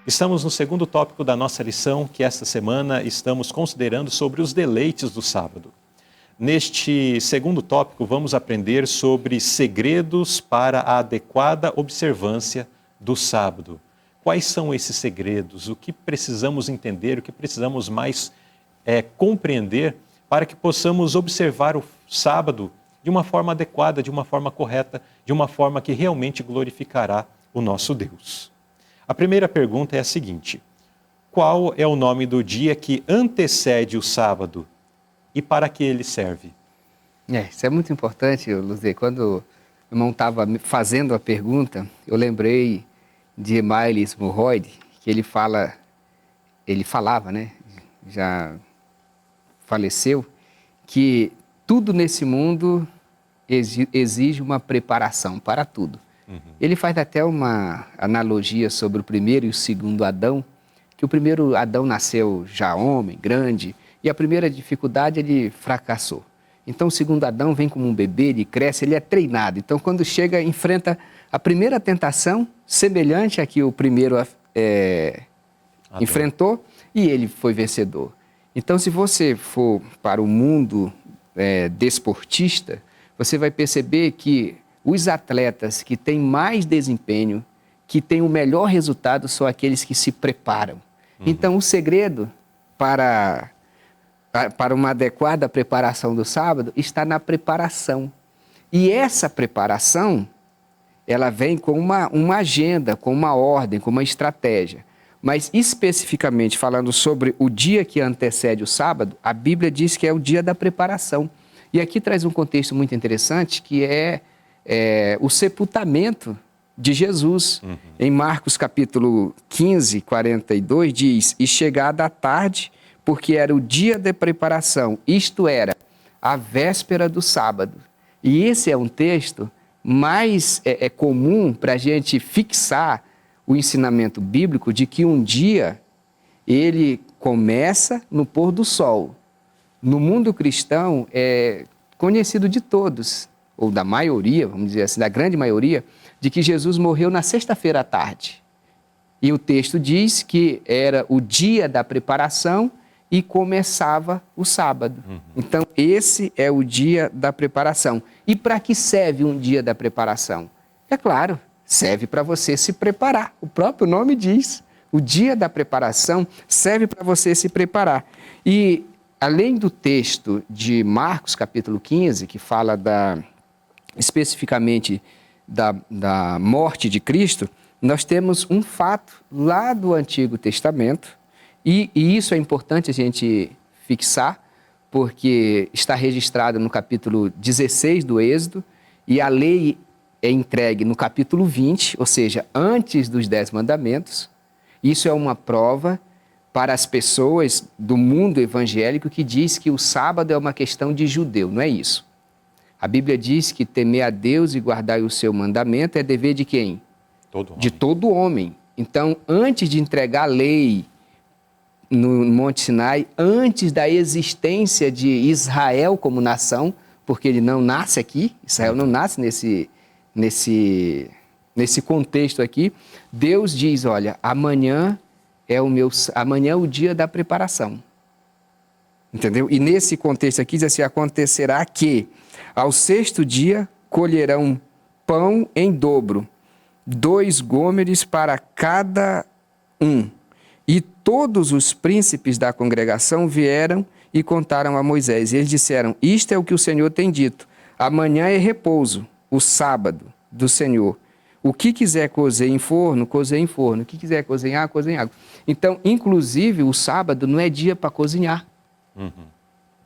Estamos no segundo tópico da nossa lição, que esta semana estamos considerando sobre os deleites do sábado. Neste segundo tópico, vamos aprender sobre segredos para a adequada observância do sábado. Quais são esses segredos? O que precisamos entender, o que precisamos mais compreender para que possamos observar o sábado de uma forma adequada, de uma forma correta, de uma forma que realmente glorificará o nosso Deus. A primeira pergunta é a seguinte: qual é o nome do dia que antecede o sábado e para que ele serve? Isso é muito importante, Luzê. Quando o irmão estava fazendo a pergunta, eu lembrei de Miles Monroe, que ele falava, né? Já faleceu, que tudo nesse mundo exige uma preparação para tudo. Ele faz até uma analogia sobre o primeiro e o segundo Adão, que o primeiro Adão nasceu já homem, grande, e a primeira dificuldade ele fracassou. Então o segundo Adão vem como um bebê, ele cresce, ele é treinado. Então quando chega, enfrenta a primeira tentação, semelhante a que o primeiro enfrentou, e ele foi vencedor. Então se você for para o mundo desportista, você vai perceber que os atletas que têm mais desempenho, que têm o melhor resultado, são aqueles que se preparam. Então, o segredo para uma adequada preparação do sábado está na preparação. E essa preparação, ela vem com uma agenda, com uma ordem, com uma estratégia. Mas, especificamente falando sobre o dia que antecede o sábado, a Bíblia diz que é o dia da preparação. E aqui traz um contexto muito interessante, que é o sepultamento de Jesus. Em Marcos capítulo 15, 42, diz: e chegada a tarde, porque era o dia de preparação, isto era, a véspera do sábado. E esse é um texto mais comum para a gente fixar o ensinamento bíblico de que um dia ele começa no pôr do sol. No mundo cristão é conhecido de todos, ou da maioria, vamos dizer assim, da grande maioria, de que Jesus morreu na sexta-feira à tarde. E o texto diz que era o dia da preparação e começava o sábado. Então, esse é o dia da preparação. E para que serve um dia da preparação? É claro, serve para você se preparar. O próprio nome diz, o dia da preparação serve para você se preparar. E, além do texto de Marcos, capítulo 15, que fala especificamente da morte de Cristo, nós temos um fato lá do Antigo Testamento, e isso é importante a gente fixar, porque está registrado no capítulo 16 do Êxodo, e a lei é entregue no capítulo 20, ou seja, antes dos 10 mandamentos. Isso é uma prova para as pessoas do mundo evangélico que diz que o sábado é uma questão de judeu, não é isso. A Bíblia diz que temer a Deus e guardar o seu mandamento é dever de quem? De todo homem. Então, antes de entregar a lei no Monte Sinai, antes da existência de Israel como nação, porque ele não nasce aqui, Israel não nasce nesse contexto aqui, Deus diz, olha, amanhã é o dia da preparação. Entendeu? E nesse contexto aqui diz assim: acontecerá que ao sexto dia colherão pão em dobro, 2 gômeres para cada um. E todos os príncipes da congregação vieram e contaram a Moisés. E eles disseram: isto é o que o Senhor tem dito. Amanhã é repouso, o sábado do Senhor. O que quiser cozer em forno, cozer em forno. O que quiser cozinhar, cozer em água. Então, inclusive, o sábado não é dia para cozinhar.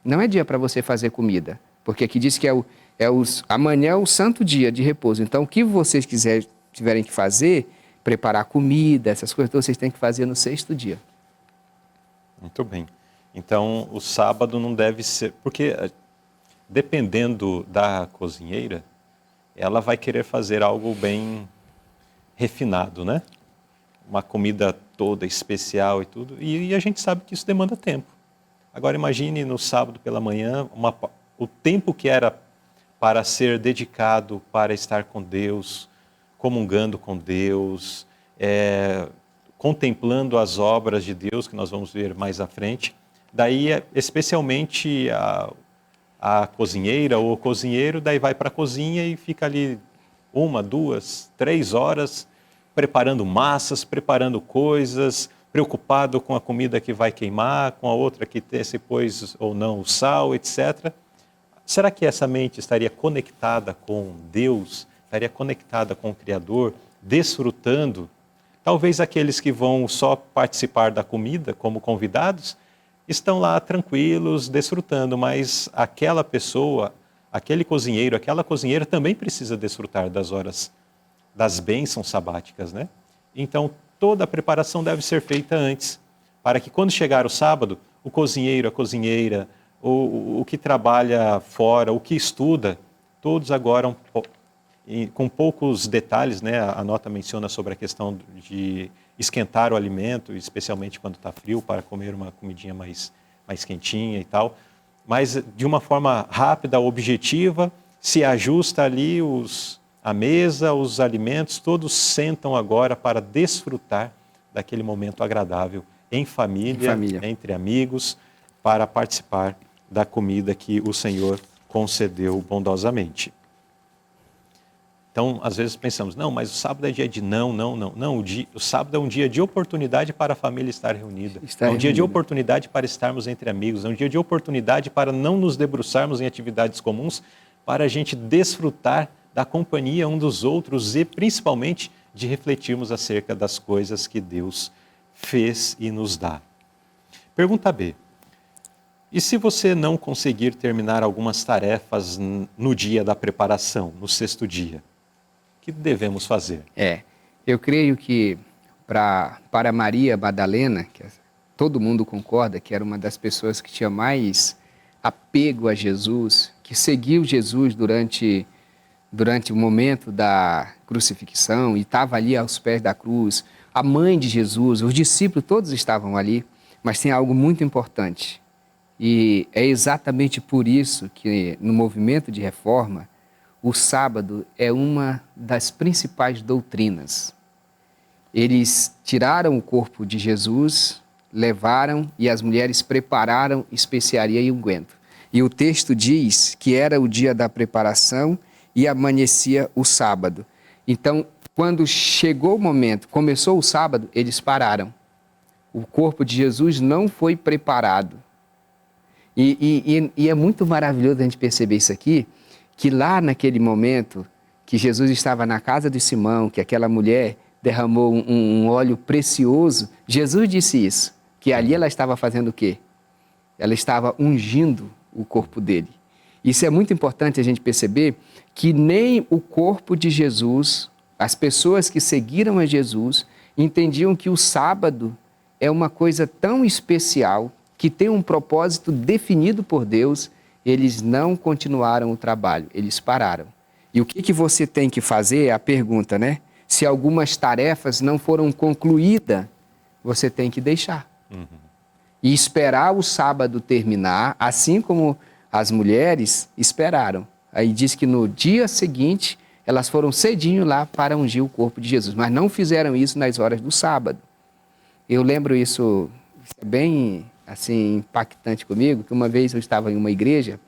Não é dia para você fazer comida. Porque aqui diz que amanhã é o santo dia de repouso. Então, o que vocês tiverem que fazer, preparar comida, essas coisas, vocês têm que fazer no sexto dia. Muito bem. Então, o sábado não deve ser... Porque, dependendo da cozinheira, ela vai querer fazer algo bem refinado, né? Uma comida toda especial e tudo. E a gente sabe que isso demanda tempo. Agora, imagine no sábado pela manhã, o tempo que era para ser dedicado para estar com Deus, comungando com Deus, contemplando as obras de Deus, que nós vamos ver mais à frente. Daí, especialmente a cozinheira ou o cozinheiro, daí vai para a cozinha e fica ali 1, 2, 3 horas preparando massas, preparando coisas, preocupado com a comida que vai queimar, com a outra que se pôs ou não o sal, etc. Será que essa mente estaria conectada com Deus, estaria conectada com o Criador, desfrutando? Talvez aqueles que vão só participar da comida como convidados estão lá tranquilos, desfrutando, mas aquela pessoa, aquele cozinheiro, aquela cozinheira também precisa desfrutar das horas, das bênçãos sabáticas, né? Então, toda a preparação deve ser feita antes, para que quando chegar o sábado, o cozinheiro, a cozinheira, o que trabalha fora, o que estuda, todos agora, com poucos detalhes, né? A nota menciona sobre a questão de esquentar o alimento, especialmente quando está frio, para comer uma comidinha mais quentinha e tal, mas de uma forma rápida, objetiva, se ajusta ali a mesa, os alimentos, todos sentam agora para desfrutar daquele momento agradável em família, entre amigos, para participar da comida que o Senhor concedeu bondosamente. Então, às vezes pensamos, não, mas o sábado é dia de não. O sábado é um dia de oportunidade para a família estar reunida. É um dia de oportunidade para estarmos entre amigos. É um dia de oportunidade para não nos debruçarmos em atividades comuns, para a gente desfrutar da companhia um dos outros e, principalmente, de refletirmos acerca das coisas que Deus fez e nos dá. Pergunta B. E se você não conseguir terminar algumas tarefas no dia da preparação, no 6º dia? O que devemos fazer? Eu creio que para Maria Madalena, que todo mundo concorda que era uma das pessoas que tinha mais apego a Jesus, que seguiu Jesus durante o momento da crucifixão e estava ali aos pés da cruz, a mãe de Jesus, os discípulos todos estavam ali, mas tem algo muito importante. E é exatamente por isso que no movimento de reforma, o sábado é uma das principais doutrinas. Eles tiraram o corpo de Jesus, levaram e as mulheres prepararam especiaria e unguento. E o texto diz que era o dia da preparação e amanhecia o sábado. Então, quando chegou o momento, começou o sábado, eles pararam. O corpo de Jesus não foi preparado. E é muito maravilhoso a gente perceber isso aqui, que lá naquele momento que Jesus estava na casa de Simão, que aquela mulher derramou um óleo precioso, Jesus disse isso, que ali ela estava fazendo o quê? Ela estava ungindo o corpo dele. Isso é muito importante a gente perceber que nem o corpo de Jesus, as pessoas que seguiram a Jesus, entendiam que o sábado é uma coisa tão especial, que tem um propósito definido por Deus. Eles não continuaram o trabalho, eles pararam. E o que você tem que fazer é a pergunta, né? Se algumas tarefas não foram concluídas, você tem que deixar. E esperar o sábado terminar, assim como as mulheres esperaram. Aí diz que no dia seguinte, elas foram cedinho lá para ungir o corpo de Jesus, mas não fizeram isso nas horas do sábado. Eu lembro isso bem assim, impactante comigo, que uma vez eu estava em uma igreja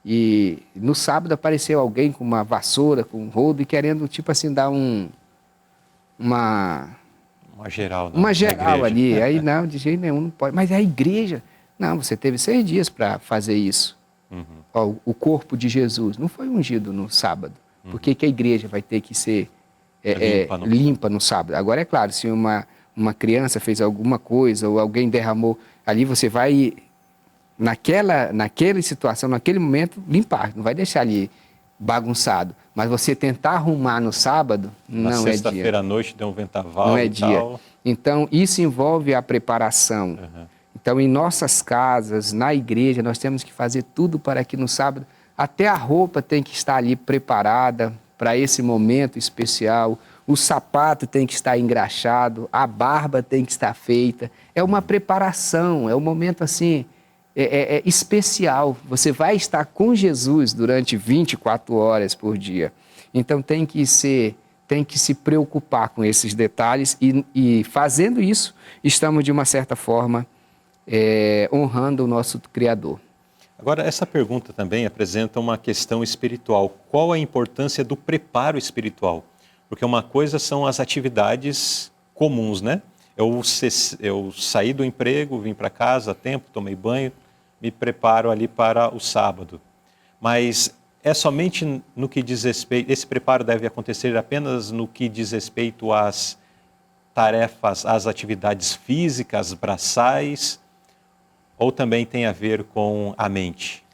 e no sábado apareceu alguém com uma vassoura, com um rodo e querendo, tipo assim, dar uma geral, não, uma geral ali. Aí não, de jeito nenhum, não pode. Mas é a igreja. Não, você teve 6 dias para fazer isso. Ó, o corpo de Jesus não foi ungido no sábado. Por que a igreja vai ter que ser limpa no sábado? Agora, é claro, se uma criança fez alguma coisa ou alguém derramou, ali você vai, naquela situação, naquele momento, limpar. Não vai deixar ali bagunçado. Mas você tentar arrumar no sábado, não é dia. Na sexta-feira à noite deu um vendaval não é dia. Tal. Então, isso envolve a preparação. Então, em nossas casas, na igreja, nós temos que fazer tudo para que no sábado, até a roupa tem que estar ali preparada para esse momento especial. O sapato tem que estar engraxado, a barba tem que estar feita. É uma preparação, é um momento assim, especial. Você vai estar com Jesus durante 24 horas por dia. Então tem que ser tem que se preocupar com esses detalhes e fazendo isso, estamos, de uma certa forma, honrando o nosso Criador. Agora, essa pergunta também apresenta uma questão espiritual. Qual a importância do preparo espiritual? Porque uma coisa são as atividades comuns, né? Eu saí do emprego, vim para casa a tempo, tomei banho, me preparo ali para o sábado. Mas é somente no que diz respeito, esse preparo deve acontecer apenas no que diz respeito às tarefas, às atividades físicas, braçais, ou também tem a ver com a mente?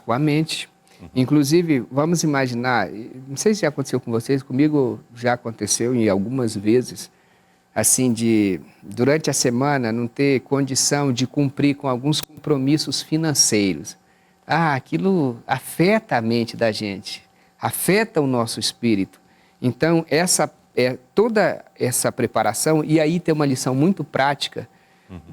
Com a mente. Inclusive, vamos imaginar, não sei se já aconteceu com vocês, comigo já aconteceu em algumas vezes, assim, durante a semana, não ter condição de cumprir com alguns compromissos financeiros. Aquilo afeta a mente da gente, afeta o nosso espírito. Então, toda essa preparação, e aí tem uma lição muito prática.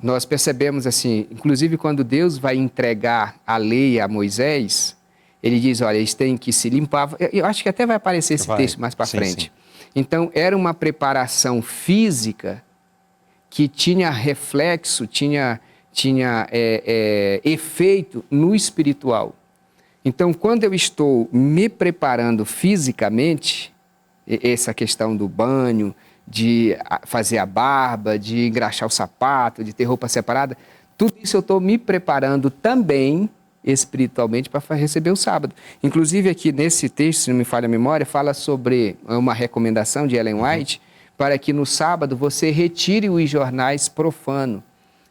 Nós percebemos assim, inclusive quando Deus vai entregar a lei a Moisés, ele diz, olha, eles têm que se limpar. Eu acho que até vai aparecer esse texto mais para frente. Sim. Então, era uma preparação física que tinha reflexo, tinha efeito no espiritual. Então, quando eu estou me preparando fisicamente, essa questão do banho, de fazer a barba, de engraxar o sapato, de ter roupa separada, tudo isso eu estou me preparando também espiritualmente para receber o sábado. Inclusive aqui nesse texto, se não me falha a memória, fala sobre uma recomendação de Ellen White para que no sábado você retire os jornais profanos.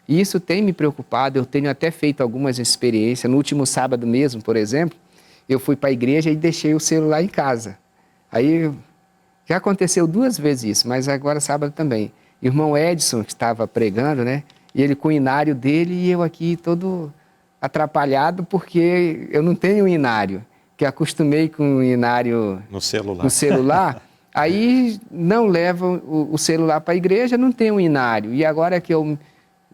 E isso tem me preocupado, eu tenho até feito algumas experiências. No último sábado mesmo, por exemplo, eu fui para a igreja e deixei o celular em casa. Aí já aconteceu 2 vezes isso, mas agora sábado também. Irmão Edson, que estava pregando, né? E ele com o inário dele e eu aqui todo atrapalhado porque eu não tenho inário, que acostumei com o inário no celular. Aí não levam o celular para a igreja, não tem um inário. E agora que eu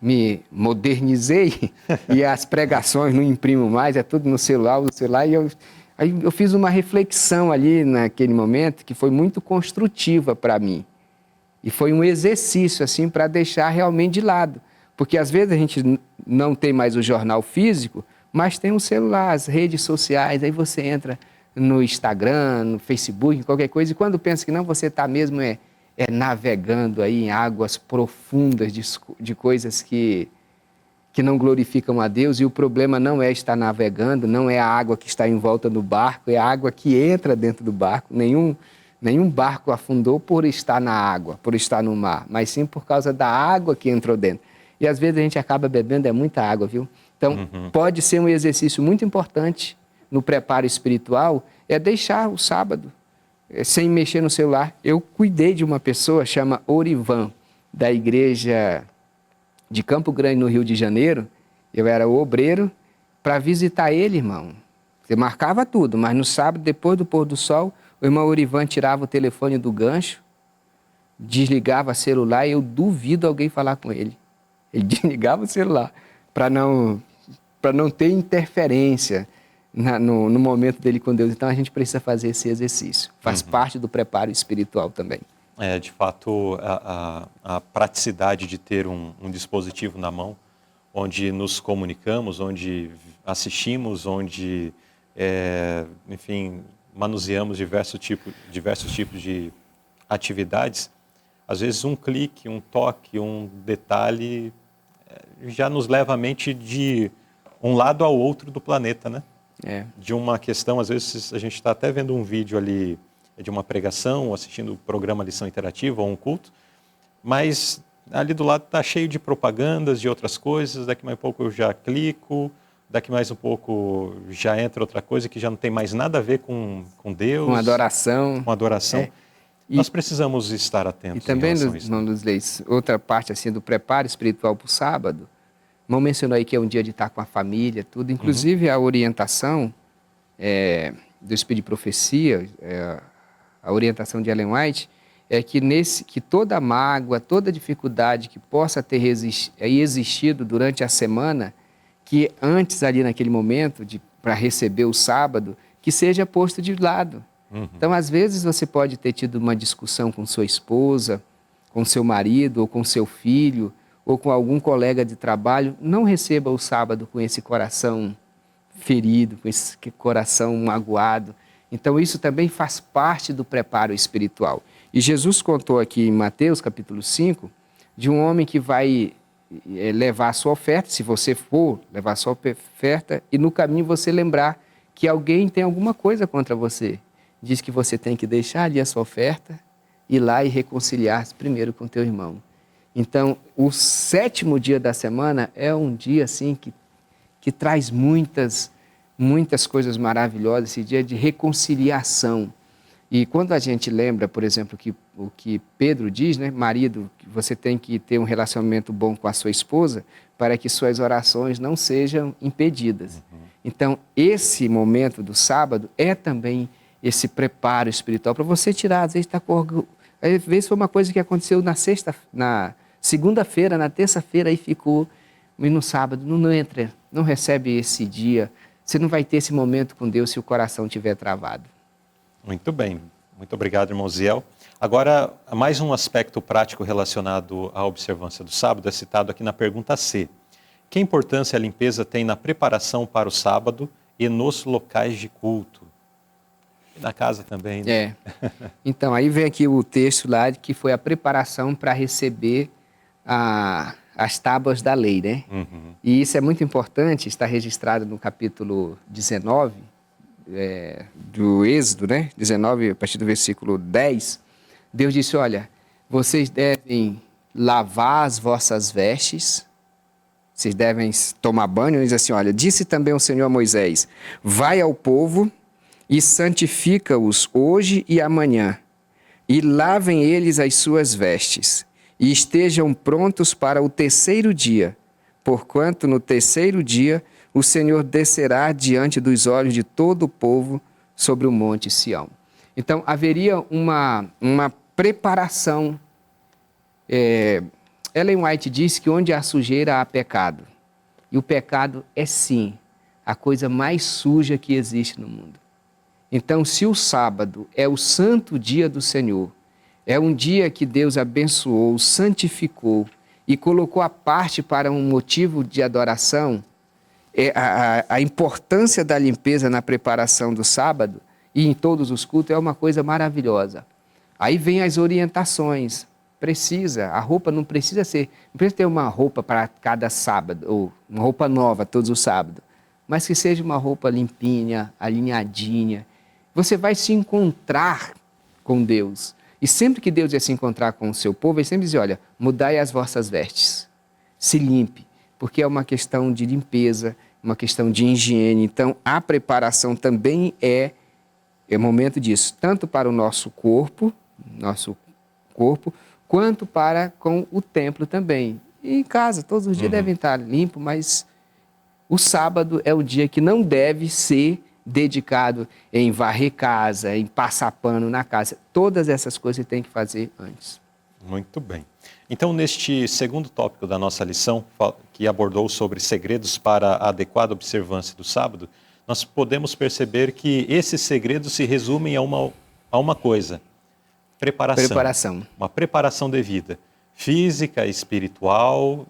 me modernizei e as pregações não imprimo mais, é tudo no celular, Aí eu fiz uma reflexão ali naquele momento que foi muito construtiva para mim. E foi um exercício assim para deixar realmente de lado. Porque às vezes a gente não tem mais o jornal físico, mas tem o celular, as redes sociais, aí você entra no Instagram, no Facebook, qualquer coisa, e quando pensa que não, você está mesmo navegando aí em águas profundas de coisas que não glorificam a Deus, e o problema não é estar navegando, não é a água que está em volta do barco, é a água que entra dentro do barco. Nenhum barco afundou por estar na água, por estar no mar, mas sim por causa da água que entrou dentro. E às vezes a gente acaba bebendo muita água, viu? Então, pode ser um exercício muito importante no preparo espiritual, deixar o sábado sem mexer no celular. Eu cuidei de uma pessoa, chama Orivan, da igreja de Campo Grande, no Rio de Janeiro. Eu era o obreiro para visitar ele, irmão. Você marcava tudo, mas no sábado, depois do pôr do sol, o irmão Orivan tirava o telefone do gancho, desligava o celular e eu duvido alguém falar com ele. Ele desligava o celular para não ter interferência no momento dele com Deus. Então a gente precisa fazer esse exercício. Faz parte do preparo espiritual também. De fato, a praticidade de ter um dispositivo na mão, onde nos comunicamos, onde assistimos, onde, enfim, manuseamos diversos tipos de atividades, às vezes um clique, um toque, um detalhe já nos leva a mente de um lado ao outro do planeta, né? De uma questão, às vezes a gente está até vendo um vídeo ali de uma pregação, assistindo o programa Lição Interativa ou um culto, mas ali do lado está cheio de propagandas, de outras coisas, daqui mais um pouco eu já clico, daqui mais um pouco já entra outra coisa que já não tem mais nada a ver com Deus. Com adoração. Com adoração. Nós precisamos estar atentos. E também, irmão Luiz, outra parte assim do preparo espiritual para o sábado, o irmão mencionou aí que é um dia de estar com a família, tudo, inclusive a orientação do Espírito de Profecia, a orientação de Ellen White, é que toda mágoa, toda dificuldade que possa ter existido durante a semana, que antes ali naquele momento, para receber o sábado, que seja posto de lado. Então, às vezes, você pode ter tido uma discussão com sua esposa, com seu marido, ou com seu filho, ou com algum colega de trabalho. Não receba o sábado com esse coração ferido, com esse coração magoado. Então, isso também faz parte do preparo espiritual. E Jesus contou aqui em Mateus, capítulo 5, de um homem que vai levar a sua oferta, se você for levar a sua oferta, e no caminho você lembrar que alguém tem alguma coisa contra você. Diz que você tem que deixar ali a sua oferta, ir lá e reconciliar-se primeiro com teu irmão. Então, o 7º dia da semana é um dia assim que traz muitas coisas maravilhosas, esse dia de reconciliação. E quando a gente lembra, por exemplo, o que Pedro diz, né? Marido, você tem que ter um relacionamento bom com a sua esposa para que suas orações não sejam impedidas. Então, esse momento do sábado é também esse preparo espiritual para você tirar, às vezes está com... Às vezes foi uma coisa que aconteceu na segunda-feira, na terça-feira, aí ficou, e no sábado não entra, não recebe esse dia. Você não vai ter esse momento com Deus se o coração estiver travado. Muito bem. Muito obrigado, irmão Ziel. Agora, mais um aspecto prático relacionado à observância do sábado é citado aqui na pergunta C. Que importância a limpeza tem na preparação para o sábado e nos locais de culto? E na casa também, né? Então, aí vem aqui o texto lá que foi a preparação para receber as tábuas da lei, né? E isso é muito importante, está registrado no capítulo 19 do Êxodo, né? 19, a partir do versículo 10. Deus disse, olha, vocês devem lavar as vossas vestes, vocês devem tomar banho. Ele diz assim, olha, disse também o Senhor a Moisés, vai ao povo e santifica-os hoje e amanhã, e lavem eles as suas vestes, e estejam prontos para o 3º dia, porquanto no 3º dia o Senhor descerá diante dos olhos de todo o povo sobre o monte Sião. Então, haveria uma preparação. Ellen White disse que onde há sujeira há pecado. E o pecado é, sim, a coisa mais suja que existe no mundo. Então, se o sábado é o santo dia do Senhor, é um dia que Deus abençoou, santificou e colocou à parte para um motivo de adoração, a importância da limpeza na preparação do sábado e em todos os cultos é uma coisa maravilhosa. Aí vem as orientações. A roupa não precisa ter uma roupa para cada sábado, ou uma roupa nova todos os sábados, mas que seja uma roupa limpinha, alinhadinha. Você vai se encontrar com Deus. E sempre que Deus ia se encontrar com o seu povo, ele sempre dizia, olha, mudai as vossas vestes, se limpe, porque é uma questão de limpeza, uma questão de higiene. Então, a preparação também é momento disso, tanto para o nosso corpo, quanto para com o templo também. E em casa, todos os dias devem estar limpos, mas o sábado é o dia que não deve ser dedicado em varrer casa, em passar pano na casa. Todas essas coisas você tem que fazer antes. Muito bem. Então, neste segundo tópico da nossa lição, que abordou sobre segredos para a adequada observância do sábado, nós podemos perceber que esses segredos se resumem a uma coisa: preparação. Uma preparação devida, física, espiritual,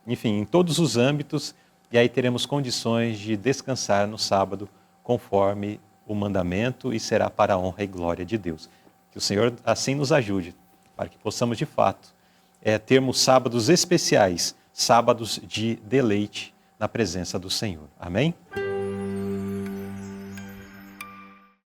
enfim, em todos os âmbitos, e aí teremos condições de descansar no sábado conforme o mandamento e será para a honra e glória de Deus. Que o Senhor assim nos ajude, para que possamos de fato termos sábados especiais, sábados de deleite na presença do Senhor. Amém?